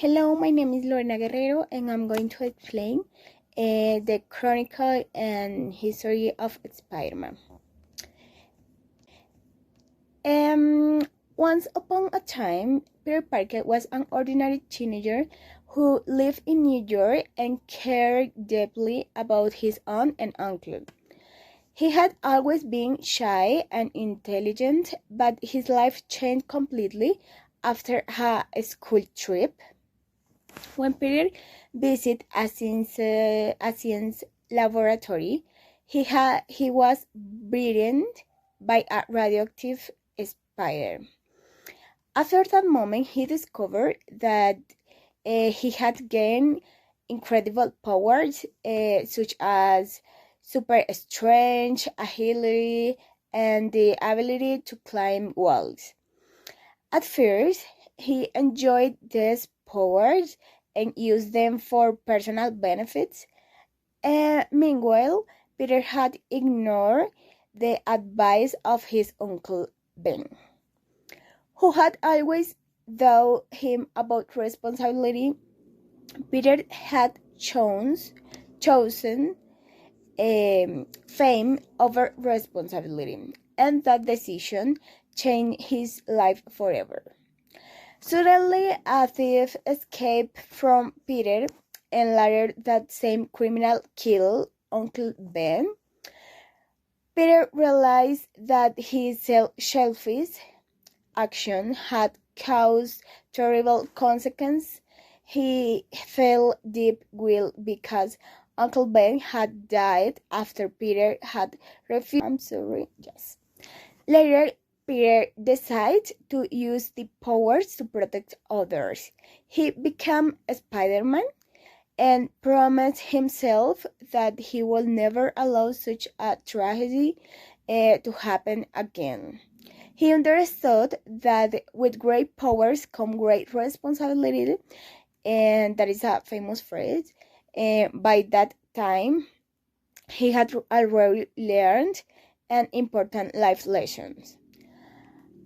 Hello, my name is Lorena Guerrero and I'm going to explain the chronicle and history of Spider-Man. Once upon a time, Peter Parker was an ordinary teenager who lived in New York and cared deeply about his aunt and uncle. He had always been shy and intelligent, but his life changed completely after a school trip. When Peter visited a science laboratory, he was bitten by a radioactive spider. After that moment, he discovered that he had gained incredible powers, such as super strength, agility, and the ability to climb walls. At first, he enjoyed these powers and used them for personal benefits. Meanwhile, Peter had ignored the advice of his uncle Ben, who had always taught him about responsibility. Peter had chosen fame over responsibility, and that decision changed his life forever. Suddenly, a thief escaped from Peter, and later that same criminal killed Uncle Ben. Peter realized that his selfish action had caused terrible consequences. He felt deep guilt because Uncle Ben had died after Peter had refused. Later, Peter decided to use the powers to protect others. He became Spider-Man and promised himself that he will never allow such a tragedy to happen again. He understood that with great powers come great responsibility, and that is a famous phrase. By that time, he had already learned an important life lessons.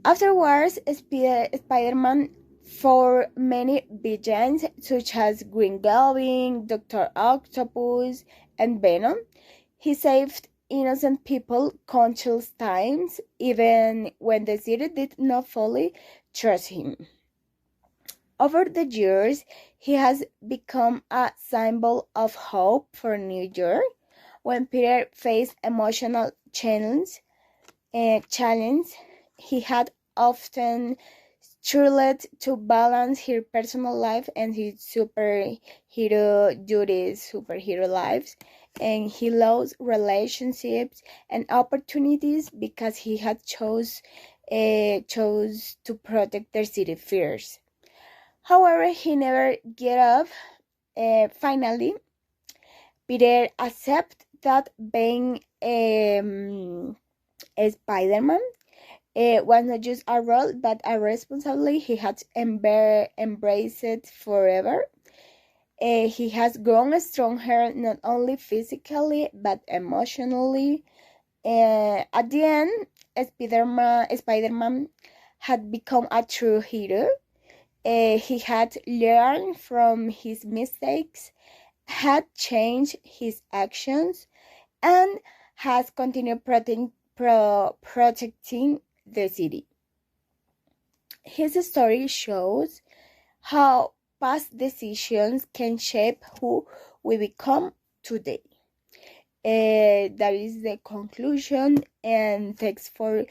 Afterwards, Spider-Man fought many villains such as Green Goblin, Dr. Octopus, and Venom. He saved innocent people countless times, even when the city did not fully trust him. Over the years, he has become a symbol of hope for New York. When Peter faced emotional challenge, he had often struggled to balance his personal life and his superhero lives, and he lost relationships and opportunities because he had chose to protect their city first. However, he never gave up. Finally, Peter accepted that being a Spider-Man was not just a role but a responsibility he had embraced it forever. He has grown stronger not only physically but emotionally. At the end, Spider-Man had become a true hero. He had learned from his mistakes, had changed his actions, and has continued protecting the city. His story shows how past decisions can shape who we become today. That is the conclusion, and thanks for